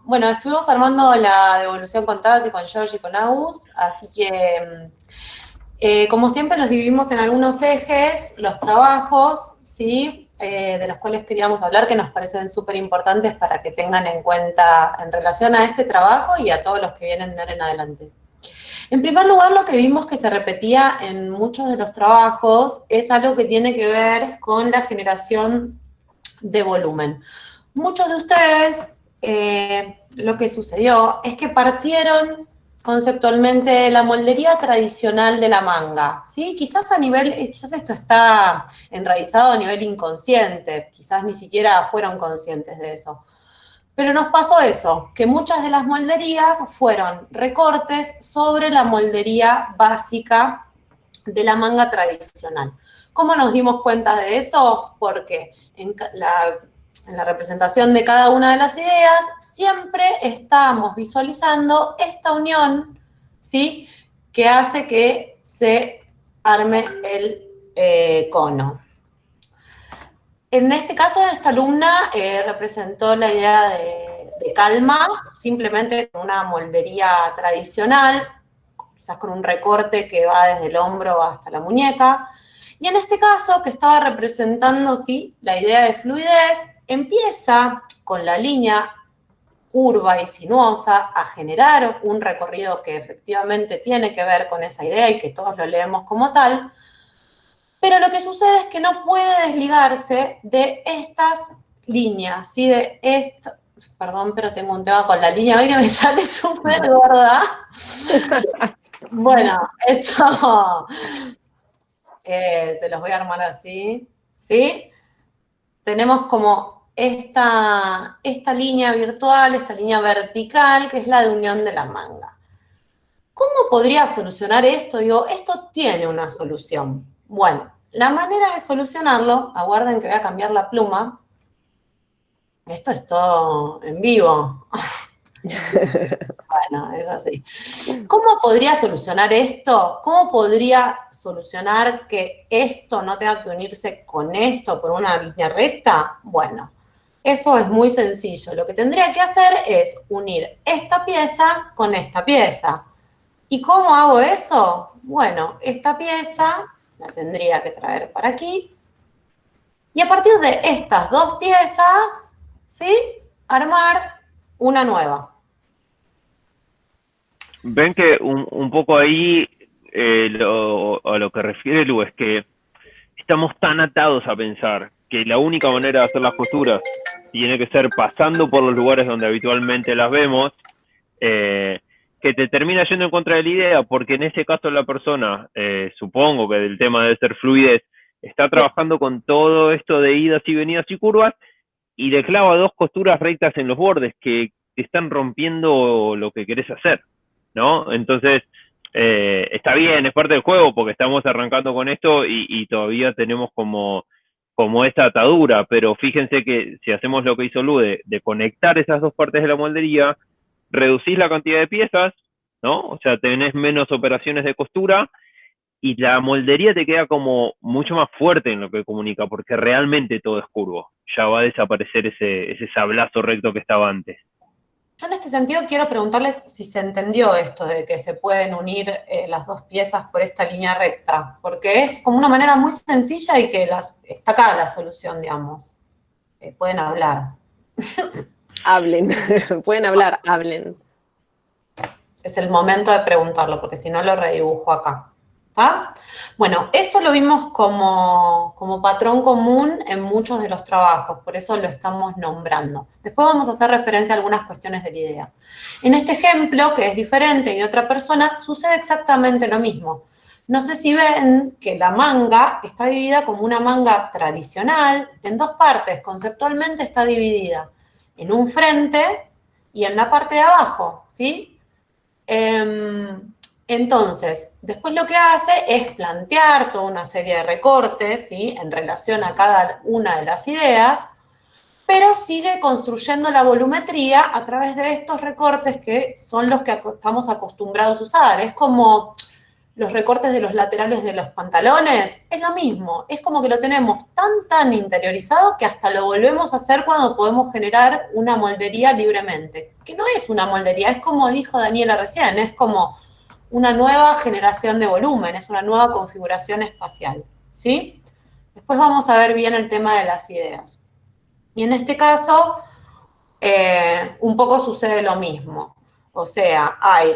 Bueno, estuvimos armando la devolución con Tati, con George y con Agus, así que, como siempre, los dividimos en algunos ejes, los trabajos, ¿sí? De los cuales queríamos hablar, que nos parecen súper importantes para que tengan en cuenta en relación a este trabajo y a todos los que vienen de ahora en adelante. En primer lugar, lo que vimos que se repetía en muchos de los trabajos es algo que tiene que ver con la generación de volumen. Muchos de ustedes, lo que sucedió es que partieron conceptualmente de la moldería tradicional de la manga, ¿sí? Quizás esto está enraizado a nivel inconsciente, quizás ni siquiera fueron conscientes de eso. Pero nos pasó eso, que muchas de las molderías fueron recortes sobre la moldería básica de la manga tradicional. ¿Cómo nos dimos cuenta de eso? Porque en la representación de cada una de las ideas siempre estábamos visualizando esta unión, ¿sí? Que hace que se arme el cono. En este caso, esta alumna representó la idea de calma, simplemente con una moldería tradicional, quizás con un recorte que va desde el hombro hasta la muñeca. Y en este caso, que estaba representando, sí, la idea de fluidez, empieza con la línea curva y sinuosa a generar un recorrido que efectivamente tiene que ver con esa idea y que todos lo leemos como tal. Pero lo que sucede es que no puede desligarse de estas líneas, ¿sí? De esto. Perdón, pero tengo un tema con la línea hoy que me sale súper gorda. Bueno, esto se los voy a armar así, ¿sí? Tenemos como esta línea virtual, esta línea vertical, que es la de unión de la manga. ¿Cómo podría solucionar esto? Digo, esto tiene una solución. Bueno, la manera de solucionarlo, aguarden que voy a cambiar la pluma. Esto es todo en vivo. Bueno, es así. ¿Cómo podría solucionar esto? ¿Cómo podría solucionar que esto no tenga que unirse con esto por una línea recta? Bueno, eso es muy sencillo. Lo que tendría que hacer es unir esta pieza con esta pieza. ¿Y cómo hago eso? Bueno, esta pieza la tendría que traer para aquí. Y a partir de estas dos piezas, ¿sí? Armar una nueva. Ven que un poco ahí a lo que refiere Lu es que estamos tan atados a pensar que la única manera de hacer las costuras tiene que ser pasando por los lugares donde habitualmente las vemos, que te termina yendo en contra de la idea, porque en ese caso la persona, supongo que del tema debe ser fluidez, está trabajando con todo esto de idas y venidas y curvas, y le clava dos costuras rectas en los bordes que están rompiendo lo que querés hacer, ¿no? Entonces, está bien, es parte del juego porque estamos arrancando con esto y todavía tenemos como esta atadura, pero fíjense que si hacemos lo que hizo Lu de conectar esas dos partes de la moldería, reducís la cantidad de piezas, ¿no? O sea, tenés menos operaciones de costura y la moldería te queda como mucho más fuerte en lo que comunica, porque realmente todo es curvo. Ya va a desaparecer ese sablazo recto que estaba antes. Yo en este sentido quiero preguntarles si se entendió esto de que se pueden unir las dos piezas por esta línea recta, porque es como una manera muy sencilla y que está acá la solución, digamos. Pueden hablar. Hablen, pueden hablar, hablen. Es el momento de preguntarlo, porque si no lo redibujo acá. ¿Está? Bueno, eso lo vimos como patrón común en muchos de los trabajos, por eso lo estamos nombrando. Después vamos a hacer referencia a algunas cuestiones de la idea. En este ejemplo, que es diferente y de otra persona, sucede exactamente lo mismo. No sé si ven que la manga está dividida como una manga tradicional en dos partes, conceptualmente está dividida en un frente y en la parte de abajo, ¿sí? Entonces, después lo que hace es plantear toda una serie de recortes, ¿sí? En relación a cada una de las ideas, pero sigue construyendo la volumetría a través de estos recortes que son los que estamos acostumbrados a usar. Es como los recortes de los laterales de los pantalones, es lo mismo. Es como que lo tenemos tan interiorizado que hasta lo volvemos a hacer cuando podemos generar una moldería libremente. Que no es una moldería, es como dijo Daniela recién, es como una nueva generación de volumen, es una nueva configuración espacial, ¿sí? Después vamos a ver bien el tema de las ideas. Y en este caso, un poco sucede lo mismo. O sea, hay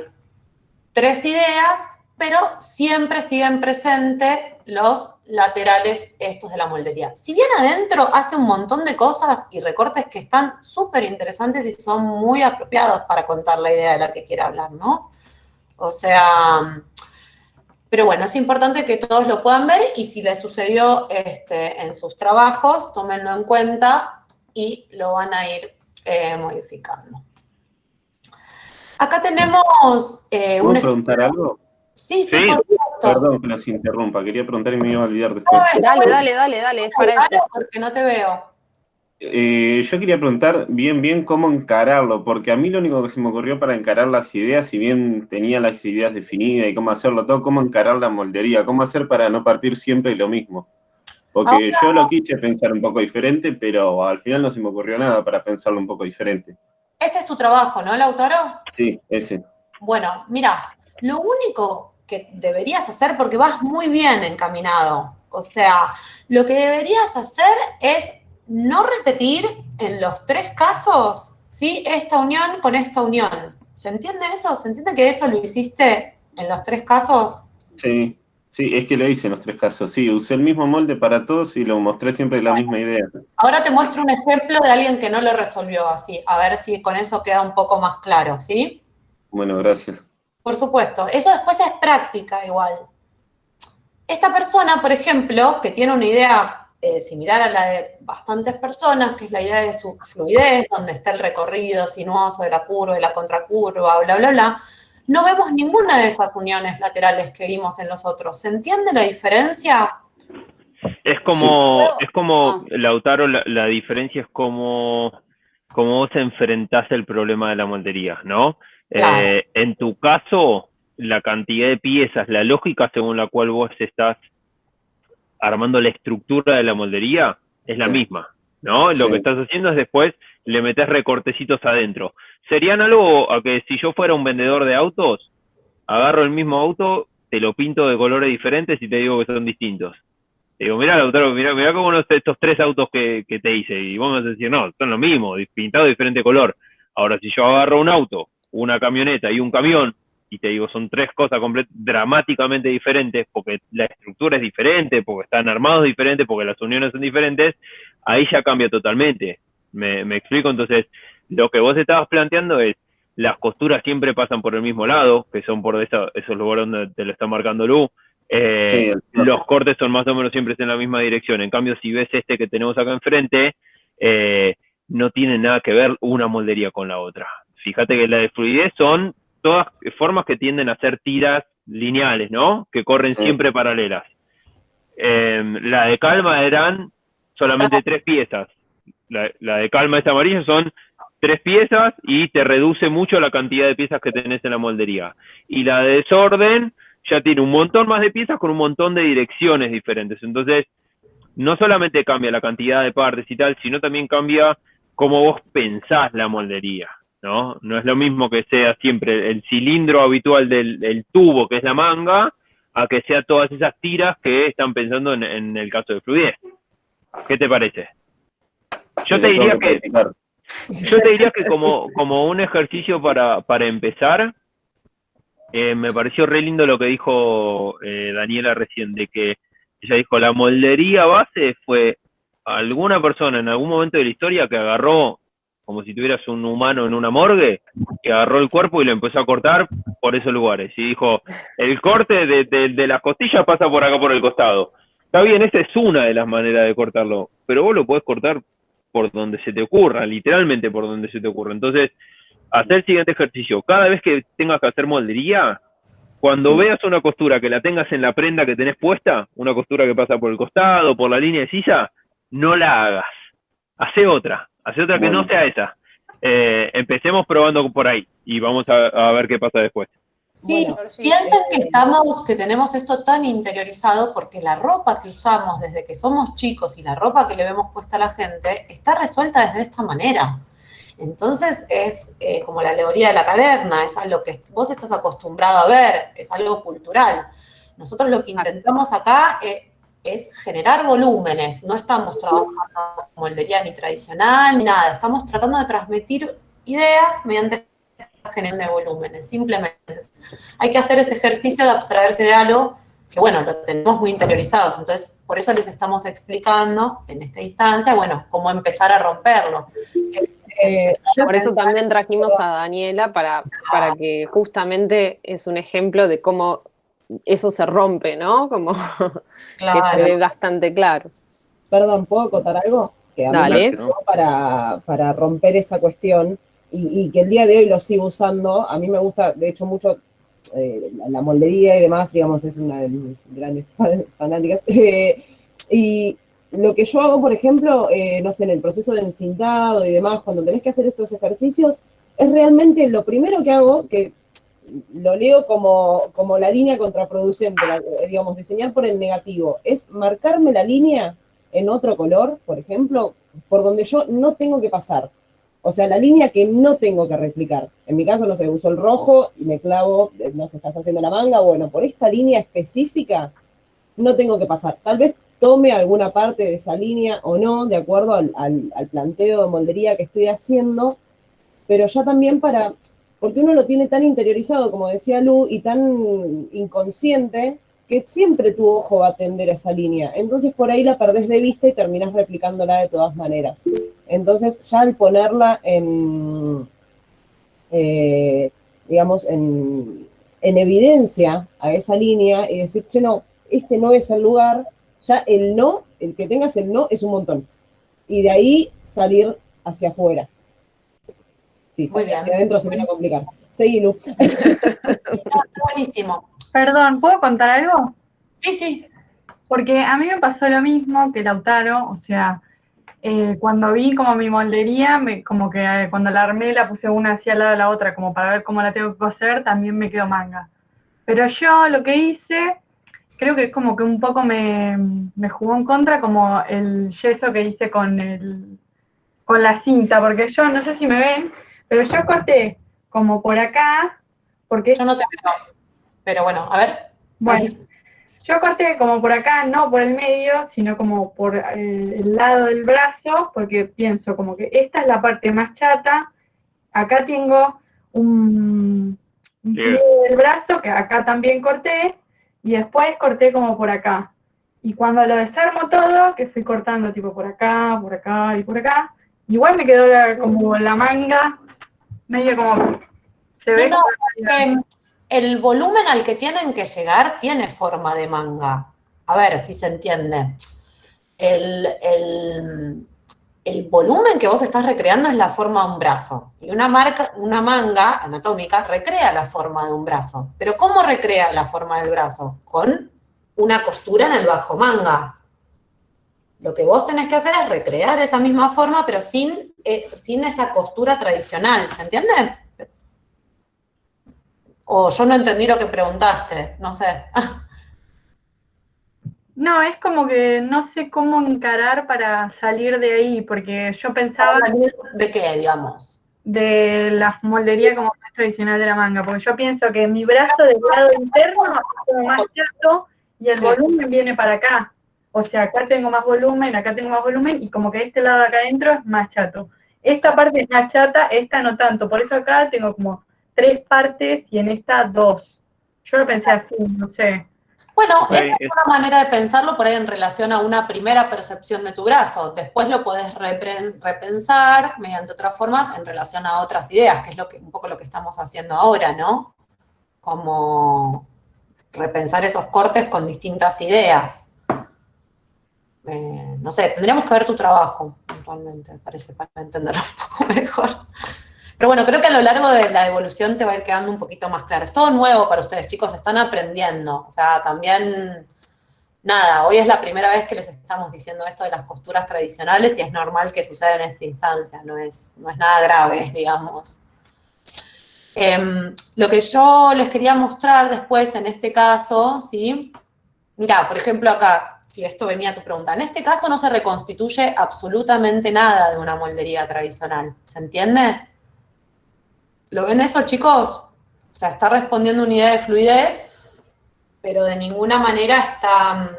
3 ideas, pero siempre siguen presentes los laterales estos de la moldería. Si bien adentro hace un montón de cosas y recortes que están súper interesantes y son muy apropiados para contar la idea de la que quiere hablar, ¿no? O sea, pero bueno, es importante que todos lo puedan ver y si les sucedió en sus trabajos, tómenlo en cuenta y lo van a ir modificando. Acá tenemos ¿Puedo preguntar algo? Sí, Sí. por supuesto. Perdón que los interrumpa, quería preguntar y me iba a olvidar después. Dale, es para eso. Porque no te veo. Yo quería preguntar bien cómo encararlo, porque a mí lo único que se me ocurrió para encarar las ideas, si bien tenía las ideas definidas y cómo hacerlo todo, cómo encarar la moldería, cómo hacer para no partir siempre lo mismo. Porque yo lo quise pensar un poco diferente, pero al final no se me ocurrió nada para pensarlo un poco diferente. Este es tu trabajo, ¿no, Lautaro? Sí, ese. Bueno, mira, lo único que deberías hacer, porque vas muy bien encaminado, o sea, lo que deberías hacer es no repetir en los 3 casos, ¿sí? Esta unión con esta unión. ¿Se entiende eso? ¿Se entiende que eso lo hiciste en los 3 casos? Sí, es que lo hice en los 3 casos. Sí, usé el mismo molde para todos y lo mostré siempre la misma idea. Ahora te muestro un ejemplo de alguien que no lo resolvió así, a ver si con eso queda un poco más claro, ¿sí? Bueno, gracias. Por supuesto, eso después es práctica igual. Esta persona, por ejemplo, que tiene una idea similar a la de bastantes personas, que es la idea de su fluidez, donde está el recorrido sinuoso de la curva, de la contracurva, bla, no vemos ninguna de esas uniones laterales que vimos en los otros. ¿Se entiende la diferencia? Es como, Sí. Lautaro, la diferencia es como vos enfrentás el problema de la moldería, ¿no? Claro. En tu caso, la cantidad de piezas, la lógica según la cual vos estás armando la estructura de la moldería es la misma, ¿no? Sí. Lo que estás haciendo es después le metés recortecitos adentro. Sería análogo a que si yo fuera un vendedor de autos, agarro el mismo auto, te lo pinto de colores diferentes y te digo que son distintos. Te digo, mirá, Lautaro, mirá cómo estos 3 autos que te hice. Y vos me vas a decir, no, son lo mismo, pintado de diferente color. Ahora, si yo agarro un auto, una camioneta y un camión, y te digo, son 3 cosas dramáticamente diferentes, porque la estructura es diferente, porque están armados diferentes, porque las uniones son diferentes, ahí ya cambia totalmente. ¿Me explico? Entonces, lo que vos estabas planteando es, las costuras siempre pasan por el mismo lado, que son por esos lugares donde te lo está marcando Lu. Sí, Los cortes son más o menos siempre en la misma dirección. En cambio, si ves este que tenemos acá enfrente, no tiene nada que ver una moldería con la otra. Fíjate que la de fluidez son todas formas que tienden a ser tiras lineales, ¿no? Que corren siempre paralelas. La de calma eran solamente 3 piezas. La de calma esta amarilla son 3 piezas y te reduce mucho la cantidad de piezas que tenés en la moldería. Y la de desorden ya tiene un montón más de piezas con un montón de direcciones diferentes. Entonces, no solamente cambia la cantidad de partes y tal, sino también cambia cómo vos pensás la moldería, ¿no? No es lo mismo que sea siempre el cilindro habitual del tubo, que es la manga, a que sea todas esas tiras que están pensando en el caso de fluidez. ¿Qué te parece? Yo te diría que como un ejercicio para empezar, me pareció re lindo lo que dijo Daniela recién, de que ella dijo, la moldería base fue alguna persona en algún momento de la historia que agarró, como si tuvieras un humano en una morgue, que agarró el cuerpo y lo empezó a cortar por esos lugares. Y dijo, el corte de las costillas pasa por acá por el costado. Está bien, esa es una de las maneras de cortarlo, pero vos lo podés cortar por donde se te ocurra, literalmente por donde se te ocurra. Entonces, hacer el siguiente ejercicio. Cada vez que tengas que hacer moldería, cuando veas una costura que la tengas en la prenda que tenés puesta, una costura que pasa por el costado, por la línea de sisa, no la hagas. Hacé otra que no sea esa. Empecemos probando por ahí y vamos a ver qué pasa después. Sí, Bueno, piensen que tenemos esto tan interiorizado porque la ropa que usamos desde que somos chicos y la ropa que le vemos puesta a la gente está resuelta desde esta manera. Entonces es como la alegoría de la caverna, es algo que vos estás acostumbrado a ver, es algo cultural. Nosotros lo que intentamos acá es generar volúmenes, no estamos trabajando con moldería ni tradicional ni nada, estamos tratando de transmitir ideas mediante generación de volúmenes, simplemente. Hay que hacer ese ejercicio de abstraerse de algo que, bueno, lo tenemos muy interiorizados, entonces por eso les estamos explicando en esta instancia, bueno, cómo empezar a romperlo. Por eso también trajimos a Daniela para que justamente es un ejemplo de cómo eso se rompe, ¿no? Como que se ve bastante claro. Perdón, ¿puedo acotar algo? Que a mí Dale. me ayudó para romper esa cuestión y que el día de hoy lo sigo usando. A mí me gusta, de hecho, mucho la moldería y demás, digamos, es una de mis grandes fanáticas. Y lo que yo hago, por ejemplo, no sé, en el proceso de encintado y demás, cuando tenés que hacer estos ejercicios, es realmente lo primero que hago, que lo leo como la línea contraproducente, digamos, diseñar por el negativo, es marcarme la línea en otro color, por ejemplo, por donde yo no tengo que pasar. O sea, la línea que no tengo que replicar. En mi caso, no sé, uso el rojo y me clavo, no sé, estás haciendo la manga, bueno, por esta línea específica no tengo que pasar. Tal vez tome alguna parte de esa línea o no, de acuerdo al planteo de moldería que estoy haciendo, pero ya también porque uno lo tiene tan interiorizado, como decía Lu, y tan inconsciente, que siempre tu ojo va a tender a esa línea. Entonces por ahí la perdés de vista y terminás replicándola de todas maneras. Entonces ya al ponerla digamos, en evidencia a esa línea y decir, che, no, este no es el lugar, ya el no, el que tengas el no es un montón. Y de ahí salir hacia afuera. Sí, muy bien. Hacia adentro se me va a complicar. Seguí, Lu. Buenísimo. Perdón, ¿puedo contar algo? Sí, sí. Porque a mí me pasó lo mismo que Lautaro, o sea, cuando vi como mi moldería, como que cuando la armé la puse una hacia al lado de la otra, como para ver cómo la tengo que coser, también me quedó manga. Pero yo lo que hice, creo que es como que un poco me jugó en contra, como el yeso que hice con la cinta, porque yo, no sé si me ven, pero yo corté como por acá, porque Yo no te veo, pero bueno, a ver. bueno, yo corté como por acá, no por el medio, sino como por el lado del brazo, porque pienso como que esta es la parte más chata, acá tengo un pliegue del brazo, que acá también corté, y después corté como por acá. Y cuando lo desarmo todo, que fui cortando tipo por acá y por acá, igual me quedó como la manga, medio como... ¿Se ve? No, que el volumen al que tienen que llegar tiene forma de manga. A ver si se entiende. El volumen que vos estás recreando es la forma de un brazo. Y una manga anatómica recrea la forma de un brazo. Pero ¿cómo recrea la forma del brazo? Con una costura en el bajo manga. Lo que vos tenés que hacer es recrear esa misma forma, pero sin esa costura tradicional. ¿Se entiende? O yo no entendí lo que preguntaste, no sé. No, es como que no sé cómo encarar para salir de ahí, porque yo pensaba ¿De qué, digamos? de la moldería como más tradicional de la manga, porque yo pienso que mi brazo del lado interno es como más chato y el volumen viene para acá. O sea, acá tengo más volumen y como que este lado de acá adentro es más chato. Esta parte es más chata, esta no tanto, por eso acá tengo como 3 partes y en esta 2. Yo lo pensé así, no sé. Bueno, esa es una manera de pensarlo por ahí en relación a una primera percepción de tu brazo. Después lo podés repensar mediante otras formas en relación a otras ideas, que es un poco lo que estamos haciendo ahora, ¿no? Como repensar esos cortes con distintas ideas. No sé, tendríamos que ver tu trabajo, puntualmente, parece, para entenderlo un poco mejor. Pero bueno, creo que a lo largo de la evolución te va a ir quedando un poquito más claro. Es todo nuevo para ustedes, chicos, están aprendiendo. O sea, también, nada, hoy es la primera vez que les estamos diciendo esto de las costuras tradicionales y es normal que suceda en esta instancia, no es nada grave, digamos. Lo que yo les quería mostrar después en este caso, ¿sí? Mirá, por ejemplo acá, si esto venía a tu pregunta, en este caso no se reconstituye absolutamente nada de una moldería tradicional, ¿se entiende? ¿Lo ven eso, chicos? O sea, está respondiendo una idea de fluidez, pero de ninguna manera está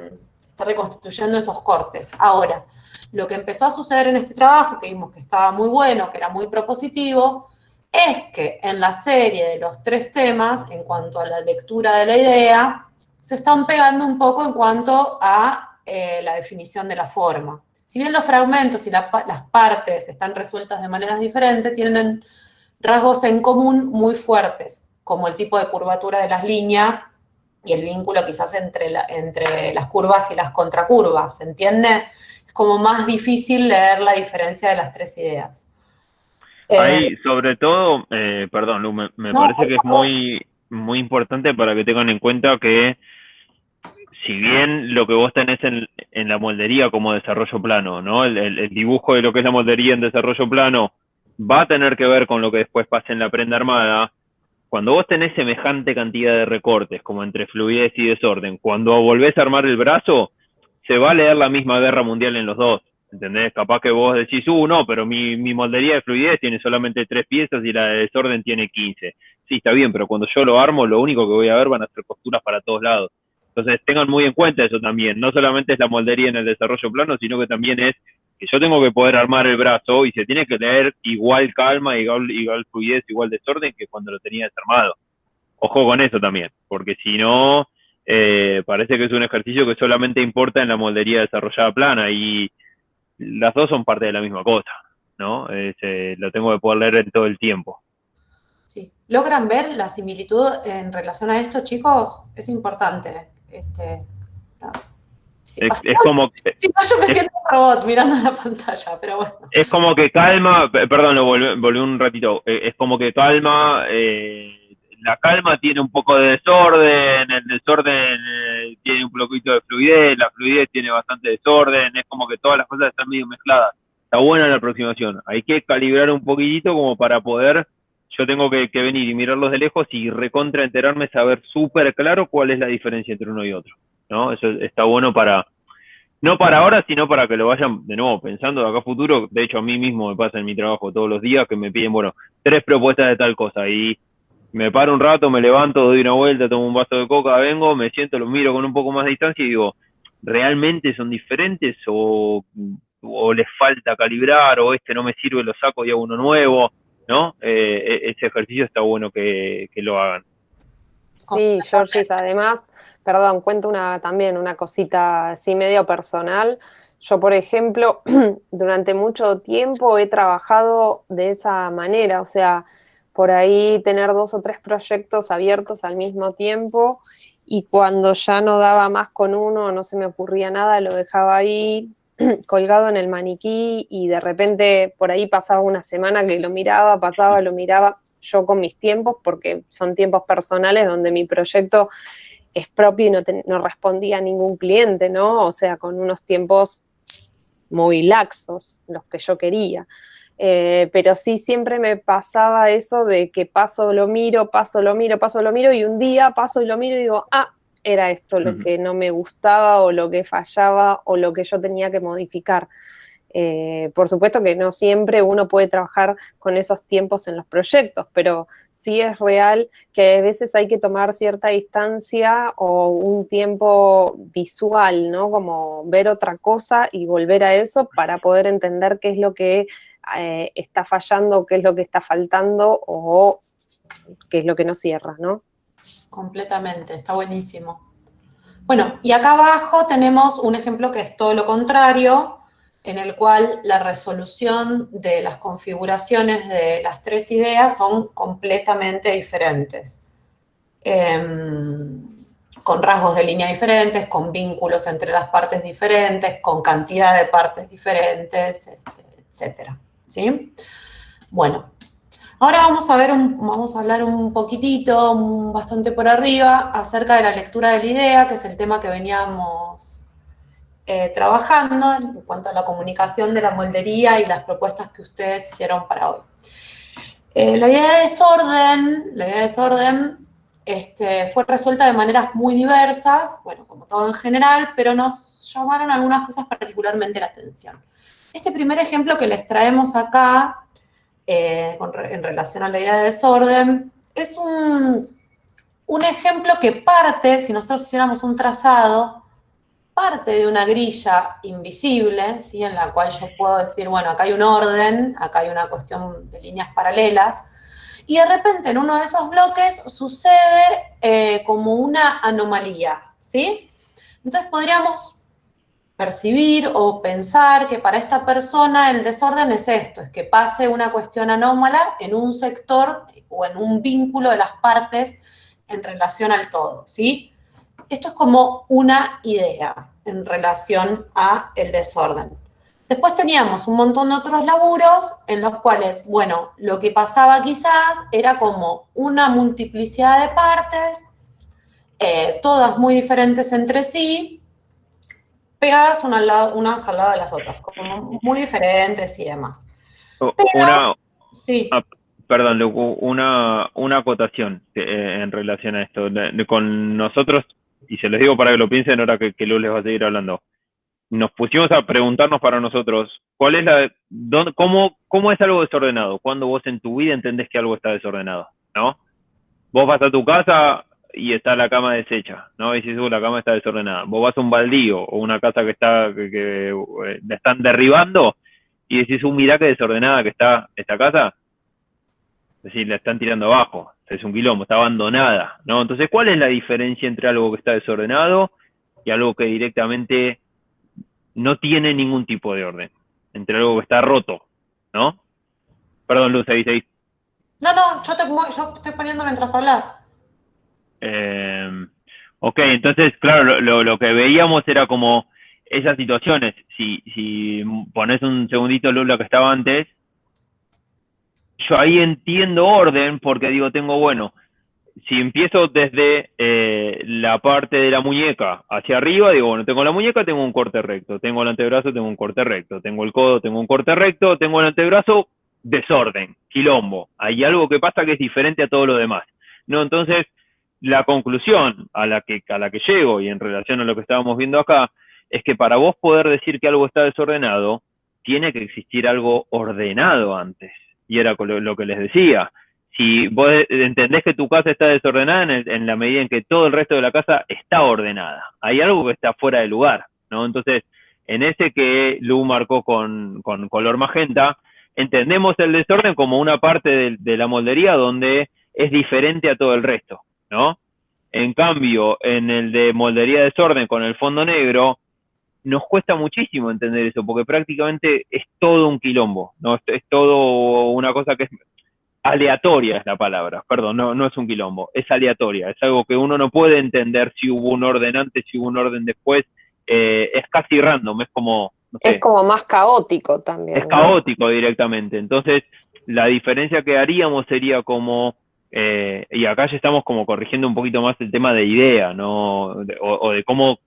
reconstituyendo esos cortes. Ahora, lo que empezó a suceder en este trabajo, que vimos que estaba muy bueno, que era muy propositivo, es que en la serie de los 3 temas, en cuanto a la lectura de la idea, se están pegando un poco en cuanto a la definición de la forma. Si bien los fragmentos y las partes están resueltas de maneras diferentes, tienen rasgos en común muy fuertes, como el tipo de curvatura de las líneas y el vínculo quizás entre las curvas y las contracurvas, ¿se entiende? Es como más difícil leer la diferencia de las 3 ideas. Ahí, sobre todo, perdón, Lu, me parece que es muy importante para que tengan en cuenta que si bien lo que vos tenés en la moldería como desarrollo plano, ¿no? El dibujo de lo que es la moldería en desarrollo plano va a tener que ver con lo que después pasa en la prenda armada. Cuando vos tenés semejante cantidad de recortes, como entre fluidez y desorden, cuando volvés a armar el brazo, se va a leer la misma guerra mundial en los dos, ¿entendés? Capaz que vos decís, no, pero mi moldería de fluidez tiene solamente 3 piezas y la de desorden tiene 15. Sí, está bien, pero cuando yo lo armo, lo único que voy a ver van a ser costuras para todos lados. Entonces tengan muy en cuenta eso también. No solamente es la moldería en el desarrollo plano, sino que también es que yo tengo que poder armar el brazo y se tiene que leer igual calma, igual fluidez, igual desorden que cuando lo tenía desarmado. Ojo con eso también, porque si no, parece que es un ejercicio que solamente importa en la moldería desarrollada plana y las dos son parte de la misma cosa, ¿no? Lo tengo que poder leer en todo el tiempo. Sí. ¿Logran ver la similitud en relación a esto, chicos? Es importante. Sí, es como... Si no, yo me siento un robot mirando la pantalla, pero bueno. Es como que calma, perdón, lo volví un ratito, es como que calma, la calma tiene un poco de desorden, el desorden tiene un poquito de fluidez, la fluidez tiene bastante desorden, es como que todas las cosas están medio mezcladas. Está buena la aproximación, hay que calibrar un poquitito como para poder, yo tengo que venir y mirarlos de lejos y recontra enterarme, saber súper claro cuál es la diferencia entre uno y otro, ¿no? Eso está bueno para... No para ahora, sino para que lo vayan de nuevo pensando de acá a futuro. De hecho, a mí mismo me pasa en mi trabajo todos los días que me piden, 3 propuestas de tal cosa. Y me paro un rato, me levanto, doy una vuelta, tomo un vaso de coca, vengo, me siento, lo miro con un poco más de distancia y digo, ¿realmente son diferentes o les falta calibrar o este no me sirve, lo saco y hago uno nuevo? ¿No? Ese ejercicio está bueno que lo hagan. Sí, Georgis, además, perdón, cuento también una cosita así medio personal. Yo, por ejemplo, durante mucho tiempo he trabajado de esa manera, o sea, por ahí tener 2 o 3 proyectos abiertos al mismo tiempo y cuando ya no daba más con uno, no se me ocurría nada, lo dejaba ahí colgado en el maniquí y de repente por ahí pasaba una semana que lo miraba, lo miraba yo con mis tiempos, porque son tiempos personales donde mi proyecto es propio y no respondía a ningún cliente, ¿no? O sea, con unos tiempos muy laxos, los que yo quería. Pero sí siempre me pasaba eso de que paso, lo miro, y un día paso y lo miro y digo, era esto lo que no me gustaba o lo que fallaba o lo que yo tenía que modificar. Por supuesto que no siempre uno puede trabajar con esos tiempos en los proyectos, pero sí es real que a veces hay que tomar cierta distancia o un tiempo visual, ¿no? Como ver otra cosa y volver a eso para poder entender qué es lo que está fallando, qué es lo que está faltando o qué es lo que no cierra, ¿no? Completamente, está buenísimo. Bueno, y acá abajo tenemos un ejemplo que es todo lo contrario, en el cual la resolución de las configuraciones de las 3 ideas son completamente diferentes. Con rasgos de línea diferentes, con vínculos entre las partes diferentes, con cantidad de partes diferentes, etcétera. ¿Sí? Bueno, ahora vamos a hablar un poquitito, bastante por arriba, acerca de la lectura de la idea, que es el tema que veníamos trabajando en cuanto a la comunicación de la moldería y las propuestas que ustedes hicieron para hoy. La idea de desorden fue resuelta de maneras muy diversas, bueno, como todo en general, pero nos llamaron algunas cosas particularmente la atención. Este primer ejemplo que les traemos acá, en relación a la idea de desorden, es un ejemplo que parte, si nosotros hiciéramos un trazado, parte de una grilla invisible, ¿sí? En la cual yo puedo decir, bueno, acá hay un orden, acá hay una cuestión de líneas paralelas, y de repente en uno de esos bloques sucede como una anomalía, ¿sí? Entonces podríamos percibir o pensar que para esta persona el desorden es esto, es que pase una cuestión anómala en un sector o en un vínculo de las partes en relación al todo, ¿sí? Esto es como una idea en relación a el desorden. Después teníamos un montón de otros laburos en los cuales, bueno, lo que pasaba quizás era como una multiplicidad de partes, todas muy diferentes entre sí, pegadas unas al lado de las otras, como muy diferentes y demás. Pero, sí. Perdón, Lu, una acotación en relación a esto. Con nosotros, y se los digo para que lo piensen ahora que Lu les va a seguir hablando, nos pusimos a preguntarnos para nosotros, ¿cuál es cómo es algo desordenado? ¿Cuándo vos en tu vida entendés que algo está desordenado? ¿No? Vos vas a tu casa y está la cama deshecha, ¿no? Y dices, la cama está desordenada. Vos vas a un baldío o una casa que la están derribando y decís, mirá qué desordenada que está esta casa. Es decir, la están tirando abajo, es un quilombo, está abandonada, ¿no? Entonces, ¿cuál es la diferencia entre algo que está desordenado y algo que directamente no tiene ningún tipo de orden? Entre algo que está roto, ¿no? Perdón, Luz, ahí. No, yo estoy poniendo mientras hablas. Ok, entonces, claro, lo que veíamos era como esas situaciones. Si pones un segundito, Luz, lo que estaba antes, yo ahí entiendo orden porque digo, bueno, si empiezo desde la parte de la muñeca hacia arriba, digo, bueno, tengo la muñeca, tengo un corte recto, tengo el antebrazo, tengo un corte recto, tengo el codo, tengo un corte recto, tengo el antebrazo, desorden, quilombo. Hay algo que pasa que es diferente a todo lo demás, ¿no? Entonces, la conclusión a la que llego, y en relación a lo que estábamos viendo acá, es que para vos poder decir que algo está desordenado, tiene que existir algo ordenado antes. Y era lo que les decía. Si vos entendés que tu casa está desordenada en la medida en que todo el resto de la casa está ordenada. Hay algo que está fuera de lugar, ¿no? Entonces, en ese que Lu marcó con color magenta, entendemos el desorden como una parte de la moldería donde es diferente a todo el resto, ¿no? En cambio, en el de moldería desorden con el fondo negro, nos cuesta muchísimo entender eso, porque prácticamente es todo un quilombo, ¿no? Es todo una cosa que es aleatoria, es la palabra, perdón, no es un quilombo, es aleatoria, es algo que uno no puede entender si hubo un orden antes, si hubo un orden después, es casi random, es como... No sé, es como más caótico también. Es caótico directamente, entonces la diferencia que haríamos sería como... y acá ya estamos como corrigiendo un poquito más el tema de idea, ¿no? O de cómo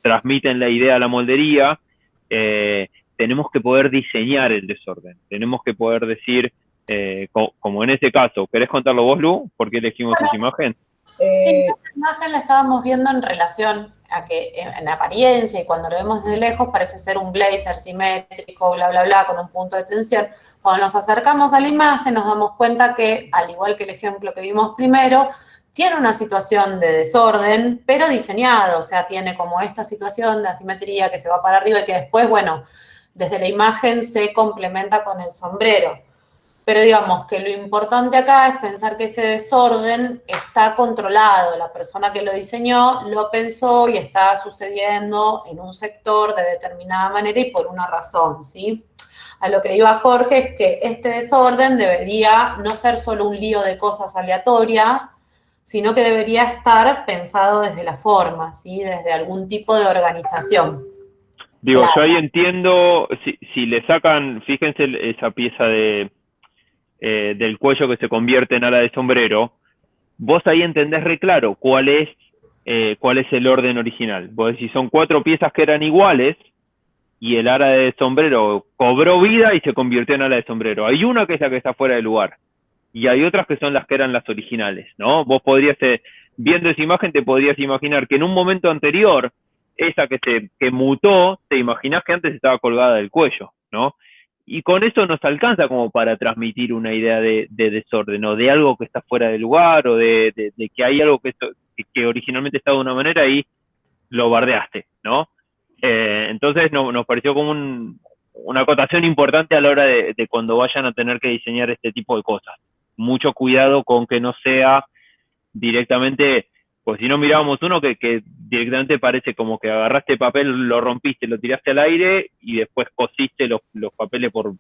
transmiten la idea a la moldería, tenemos que poder diseñar el desorden, tenemos que poder decir, como en ese caso, ¿querés contarlo vos, Lu? ¿Por qué elegimos esa imagen? Sí, esta imagen la estábamos viendo en relación a que en apariencia y cuando lo vemos desde lejos parece ser un blazer simétrico, bla, bla, bla, con un punto de tensión. Cuando nos acercamos a la imagen nos damos cuenta que, al igual que el ejemplo que vimos primero, tiene una situación de desorden, pero diseñado, o sea, tiene como esta situación de asimetría que se va para arriba y que después, bueno, desde la imagen se complementa con el sombrero. Pero digamos que lo importante acá es pensar que ese desorden está controlado, la persona que lo diseñó lo pensó y está sucediendo en un sector de determinada manera y por una razón, ¿sí? A lo que iba Jorge es que este desorden debería no ser solo un lío de cosas aleatorias, sino que debería estar pensado desde la forma, ¿sí? Desde algún tipo de organización. Digo, claro. Yo ahí entiendo, si le sacan, fíjense esa pieza del cuello que se convierte en ala de sombrero, vos ahí entendés re claro cuál es el orden original. Vos decís, son 4 piezas que eran iguales y el ala de sombrero cobró vida y se convirtió en ala de sombrero. Hay una que es la que está fuera de lugar. y hay otras que son las que eran las originales, ¿no? Vos podrías, viendo esa imagen, te podrías imaginar que en un momento anterior, esa que mutó, te imaginás que antes estaba colgada del cuello, ¿no? Y con eso nos alcanza como para transmitir una idea de desorden, o de algo que está fuera de lugar, o de que hay algo que originalmente estaba de una manera y lo bardeaste, ¿no? Entonces nos pareció como una acotación importante a la hora de cuando vayan a tener que diseñar este tipo de cosas. Mucho cuidado con que no sea directamente, pues si no mirábamos uno que directamente parece como que agarraste papel, lo rompiste, lo tiraste al aire y después cosiste los papeles por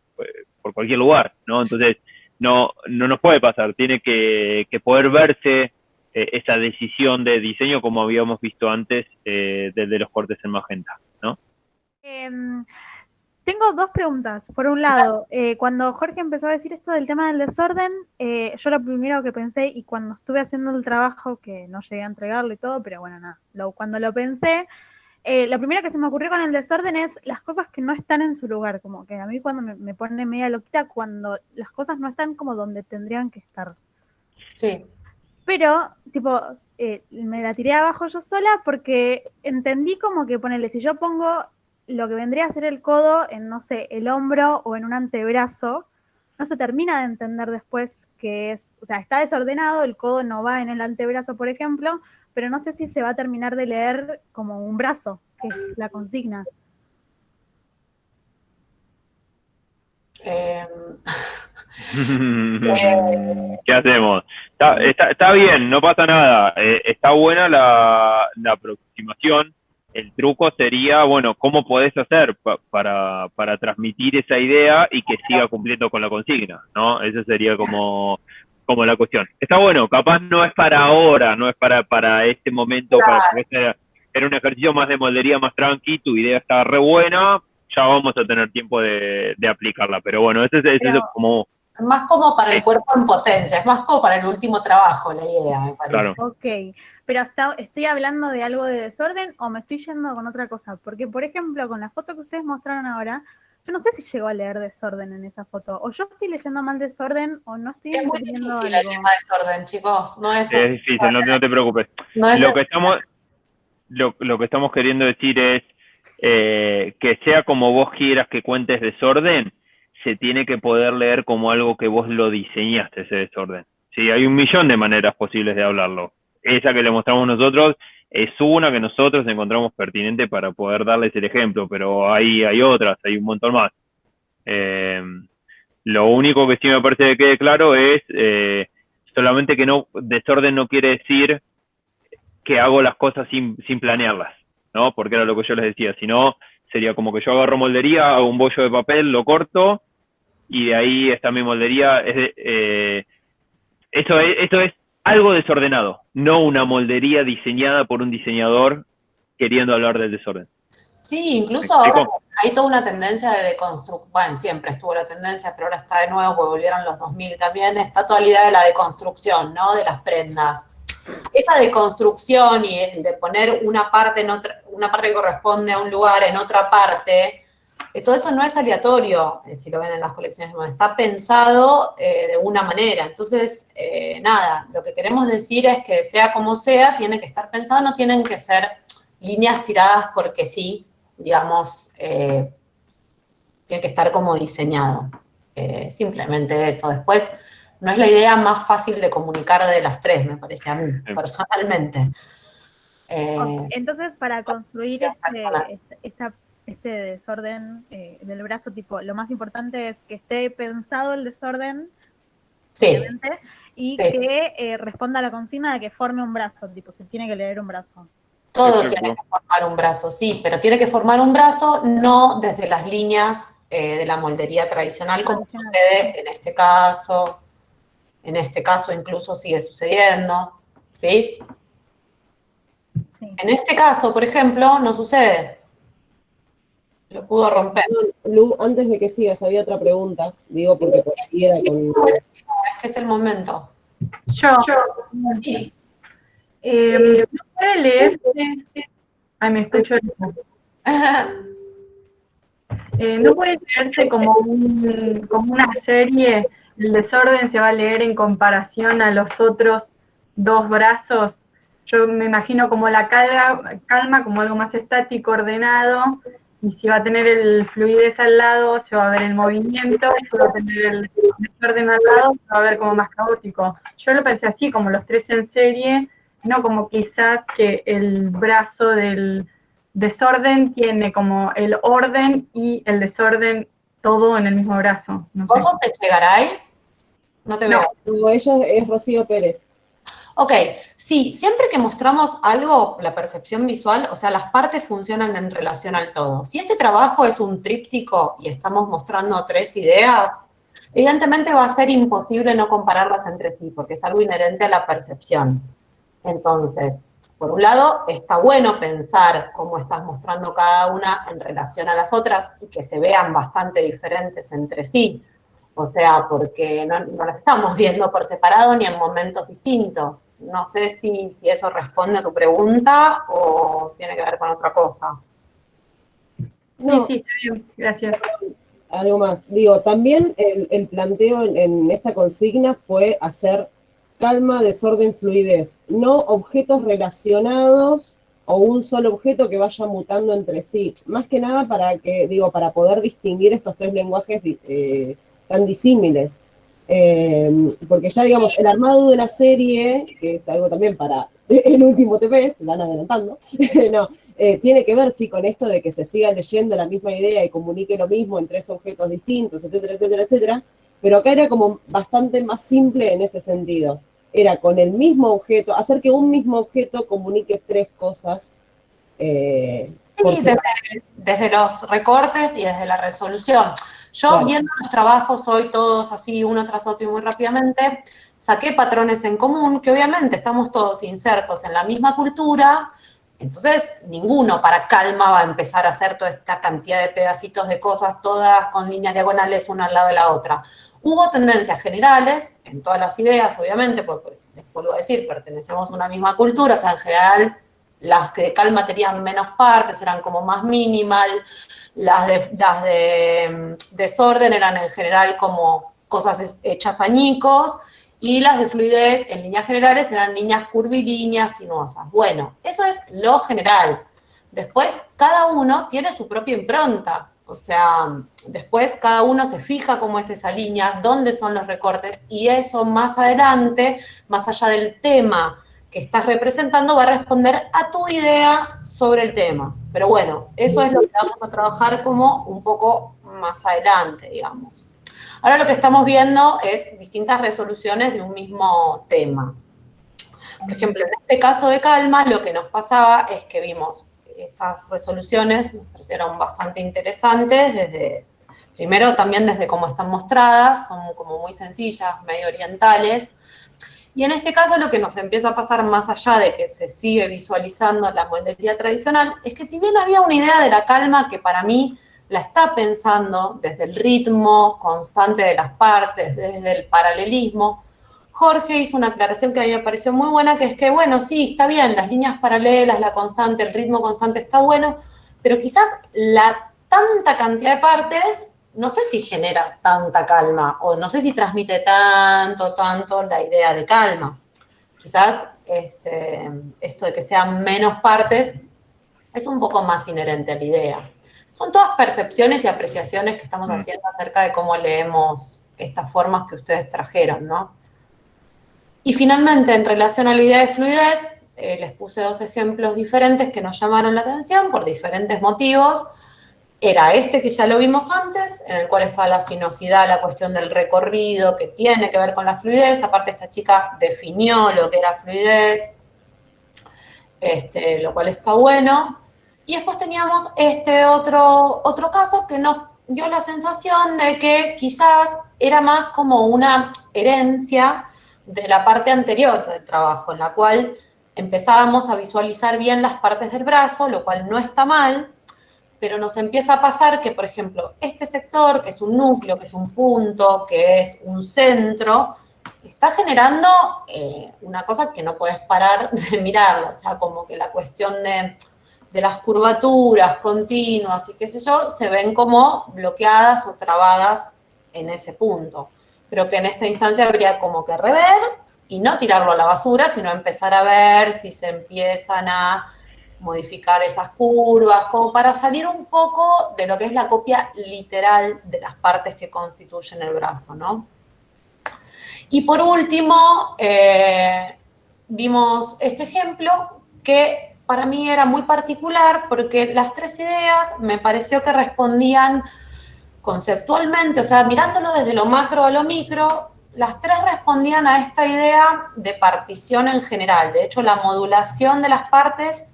cualquier lugar, ¿no? Entonces no nos puede pasar, tiene que poder verse esa decisión de diseño como habíamos visto antes desde los cortes en magenta, ¿no? Tengo dos preguntas. Por un lado, cuando Jorge empezó a decir esto del tema del desorden, yo lo primero que pensé, y cuando estuve haciendo el trabajo, que no llegué a entregarlo y todo, pero bueno, nada, cuando lo pensé, lo primero que se me ocurrió con el desorden es las cosas que no están en su lugar, como que a mí cuando me pone media loquita cuando las cosas no están como donde tendrían que estar. Sí. Pero, tipo, me la tiré abajo yo sola porque entendí como que, ponele, si yo pongo lo que vendría a ser el codo en, no sé, el hombro o en un antebrazo, no se termina de entender después que es, o sea, está desordenado, el codo no va en el antebrazo, por ejemplo, pero no sé si se va a terminar de leer como un brazo, que es la consigna. ¿Qué hacemos? Está bien, no pasa nada. Está buena la aproximación. El truco sería, bueno, ¿cómo podés hacer para transmitir esa idea y que siga cumpliendo con la consigna, ¿no? Esa sería como la cuestión. Está bueno, capaz no es para ahora, no es para este momento, era un ejercicio más de moldería, más tranqui, tu idea está re buena, ya vamos a tener tiempo de aplicarla, pero bueno, ese es como... Más como para el cuerpo en potencia, es más como para el último trabajo la idea, me parece. Claro. Ok, pero ¿estoy hablando de algo de desorden o me estoy yendo con otra cosa? Porque, por ejemplo, con la foto que ustedes mostraron ahora, yo no sé si llegó a leer desorden en esa foto, o yo estoy leyendo mal desorden, o no estoy entendiendo algo. Es muy difícil el tema de desorden, chicos, no es... Es difícil, no te preocupes. No es lo que estamos queriendo decir es que sea como vos quieras que cuentes desorden, se tiene que poder leer como algo que vos lo diseñaste, ese desorden. Sí, hay 1.000.000 de maneras posibles de hablarlo. Esa que le mostramos nosotros es una que nosotros encontramos pertinente para poder darles el ejemplo, pero hay otras, hay un montón más. Lo único que sí me parece que quede claro es solamente que desorden no quiere decir que hago las cosas sin planearlas, ¿no? Porque era lo que yo les decía, si no, sería como que yo agarro moldería, hago un bollo de papel, lo corto, y de ahí está mi moldería. Eso es algo desordenado, no una moldería diseñada por un diseñador queriendo hablar del desorden. Sí, incluso ahora hay toda una tendencia de deconstrucción, bueno, siempre estuvo la tendencia, pero ahora está de nuevo, porque volvieron los 2000 también, está toda la idea de la deconstrucción, ¿no? De las prendas. Esa deconstrucción y el de poner una parte en otra, una parte que corresponde a un lugar en otra parte, todo eso no es aleatorio, si lo ven en las colecciones, está pensado de una manera. Entonces, nada, lo que queremos decir es que sea como sea, tiene que estar pensado, no tienen que ser líneas tiradas porque sí, digamos, tiene que estar como diseñado. Simplemente eso. Después, no es la idea más fácil de comunicar de las tres, me parece a mí, personalmente. Entonces, para construir este desorden del brazo, tipo, lo más importante es que esté pensado el desorden, sí, obviamente, y sí, que responda a la consigna de que forme un brazo, tipo, se tiene que leer un brazo. Todo tiene que formar un brazo, sí, pero tiene que formar un brazo no desde las líneas de la moldería tradicional, como sucede en este caso. En este caso incluso sigue sucediendo, ¿sí? Sí. En este caso, por ejemplo, no sucede. Lo pudo romper. Lu, antes de que sigas, había otra pregunta. Digo, porque por aquí era con... Es que es el momento. Sí. ¿No puede leerse? Ay, me escucho. ¿No puede leerse como una serie el desorden se va a leer en comparación a los otros dos brazos. Yo me imagino como la calma como algo más estático, ordenado, y si va a tener el fluidez al lado, se va a ver el movimiento, y si va a tener el desorden al lado, se va a ver como más caótico. Yo lo pensé así, como los tres en serie, no como quizás que el brazo del desorden tiene como el orden y el desorden todo en el mismo brazo. No ¿Vos sé. sos Echegaray? No te veo. No, ella es Rocío Pérez. Ok, sí, siempre que mostramos algo, la percepción visual, o sea, las partes funcionan en relación al todo. Si este trabajo es un tríptico y estamos mostrando tres ideas, evidentemente va a ser imposible no compararlas entre sí, porque es algo inherente a la percepción. Entonces, por un lado, está bueno pensar cómo estás mostrando cada una en relación a las otras y que se vean bastante diferentes entre sí. O sea, porque no las estamos viendo por separado ni en momentos distintos. No sé si eso responde a tu pregunta o tiene que ver con otra cosa. No, Sí, está bien, gracias. algo más. Digo, también el planteo en esta consigna fue hacer calma, desorden, fluidez, no objetos relacionados o un solo objeto que vaya mutando entre sí. Más que nada para poder distinguir estos tres lenguajes tan disímiles. Porque ya, digamos, el armado de la serie, que es algo también para el último TP, se están adelantando, no, tiene que ver, sí, con esto de que se siga leyendo la misma idea y comunique lo mismo en tres objetos distintos, etcétera, etcétera, etcétera, pero acá era como bastante más simple en ese sentido. Era con el mismo objeto, hacer que un mismo objeto comunique tres cosas. Sí, desde los recortes y desde la resolución. Yo, Claro. viendo los trabajos hoy todos así, uno tras otro y muy rápidamente, saqué patrones en común, que obviamente estamos todos insertos en la misma cultura, entonces ninguno para calma va a empezar a hacer toda esta cantidad de pedacitos de cosas, todas con líneas diagonales una al lado de la otra. Hubo tendencias generales en todas las ideas, obviamente, porque les vuelvo a decir, pertenecemos a una misma cultura, o sea, en general las que de calma tenían menos partes, eran como más minimal, las de desorden eran en general como cosas hechas añicos, y las de fluidez, en líneas generales, eran líneas curvilíneas, sinuosas. Bueno, eso es lo general. Después, cada uno tiene su propia impronta. O sea, después cada uno se fija cómo es esa línea, dónde son los recortes, y eso más adelante, más allá del tema que estás representando, va a responder a tu idea sobre el tema. Pero bueno, eso es lo que vamos a trabajar como un poco más adelante, digamos. Ahora lo que estamos viendo es distintas resoluciones de un mismo tema. Por ejemplo, en este caso de calma, lo que nos pasaba es que vimos estas resoluciones, nos parecieron bastante interesantes, primero también desde cómo están mostradas, son como muy sencillas, medio orientales. Y en este caso lo que nos empieza a pasar, más allá de que se sigue visualizando la moldería tradicional, es que si bien había una idea de la calma que para mí la está pensando desde el ritmo constante de las partes, desde el paralelismo, Jorge hizo una aclaración que a mí me pareció muy buena, que es que, bueno, sí, está bien, las líneas paralelas, la constante, el ritmo constante está bueno, pero quizás la tanta cantidad de partes no sé si genera tanta calma, o no sé si transmite tanto la idea de calma. Quizás esto de que sean menos partes es un poco más inherente a la idea. Son todas percepciones y apreciaciones que estamos haciendo acerca de cómo leemos estas formas que ustedes trajeron, ¿no? Y finalmente, en relación a la idea de fluidez, les puse dos ejemplos diferentes que nos llamaron la atención por diferentes motivos. Era este que ya lo vimos antes, en el cual estaba la sinuosidad, la cuestión del recorrido, que tiene que ver con la fluidez. Aparte, esta chica definió lo que era fluidez, lo cual está bueno. Y después teníamos este otro caso que nos dio la sensación de que quizás era más como una herencia de la parte anterior del trabajo, en la cual empezábamos a visualizar bien las partes del brazo, lo cual no está mal, pero nos empieza a pasar que, por ejemplo, este sector, que es un núcleo, que es un punto, que es un centro, está generando una cosa que no puedes parar de mirarlo, o sea, como que la cuestión de las curvaturas continuas y qué sé yo, se ven como bloqueadas o trabadas en ese punto. pero que en esta instancia habría como que rever y no tirarlo a la basura, sino empezar a ver si se empiezan a modificar esas curvas, como para salir un poco de lo que es la copia literal de las partes que constituyen el brazo, ¿no? Y por último, vimos este ejemplo que para mí era muy particular porque las 3 ideas me pareció que respondían conceptualmente, o sea, mirándolo desde lo macro a lo micro, las 3 respondían a esta idea de partición en general. De hecho, la modulación de las partes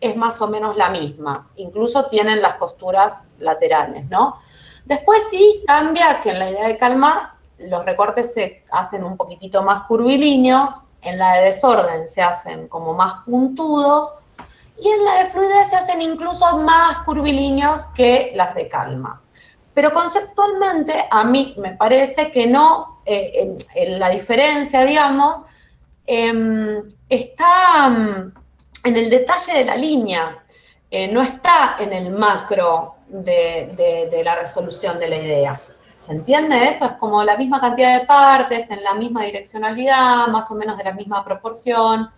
es más o menos la misma. Incluso tienen las costuras laterales, ¿no? Después sí cambia que en la idea de calma los recortes se hacen un poquitito más curvilíneos, en la de desorden se hacen como más puntudos, y en la de fluidez se hacen incluso más curvilíneos que las de calma. Pero conceptualmente a mí me parece que no, la diferencia, digamos, está en el detalle de la línea, no está en el macro de la resolución de la idea. ¿Se entiende eso? Es como la misma cantidad de partes, en la misma direccionalidad, más o menos de la misma proporción.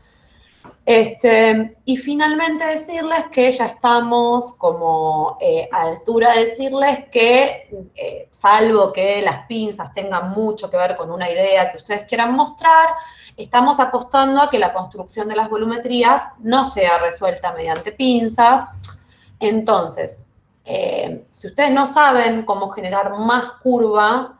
Y finalmente decirles que ya estamos como a altura de decirles que, salvo que las pinzas tengan mucho que ver con una idea que ustedes quieran mostrar, estamos apostando a que la construcción de las volumetrías no sea resuelta mediante pinzas. Entonces, si ustedes no saben cómo generar más curva,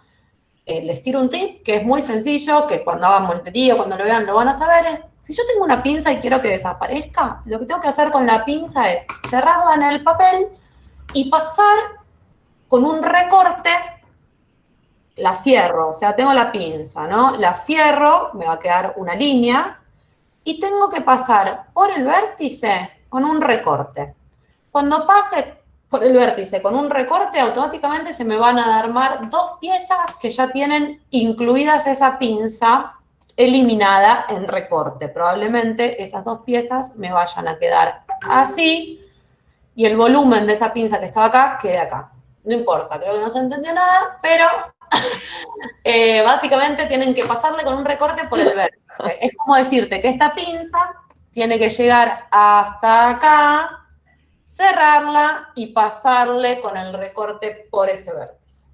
les tiro un tip que es muy sencillo, que cuando hagan moldería, cuando lo vean, lo van a saber, es, si yo tengo una pinza y quiero que desaparezca, lo que tengo que hacer con la pinza es cerrarla en el papel y pasar con un recorte, la cierro, o sea, tengo la pinza, ¿no? La cierro, me va a quedar una línea, y tengo que pasar por el vértice con un recorte. Cuando pase por el vértice con un recorte, automáticamente se me van a armar 2 piezas que ya tienen incluidas esa pinza eliminada en recorte. Probablemente esas 2 piezas me vayan a quedar así y el volumen de esa pinza que estaba acá quede acá. No importa, creo que no se entendió nada, pero básicamente tienen que pasarle con un recorte por el vértice. Es como decirte que esta pinza tiene que llegar hasta acá, cerrarla y pasarle con el recorte por ese vértice.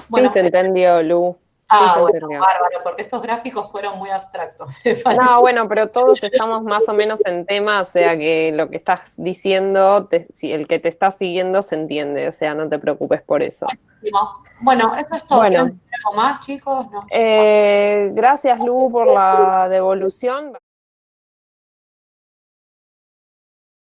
Bueno, sí, se entendió, Lu. Bueno, bárbaro, porque estos gráficos fueron muy abstractos. No, bueno, pero todos estamos más o menos en tema, o sea que lo que estás diciendo, si el que te está siguiendo se entiende, o sea, no te preocupes por eso. Bueno, eso es todo. Bueno, ¿Quieren decir algo más, chicos? No. Gracias, Lu, por la devolución.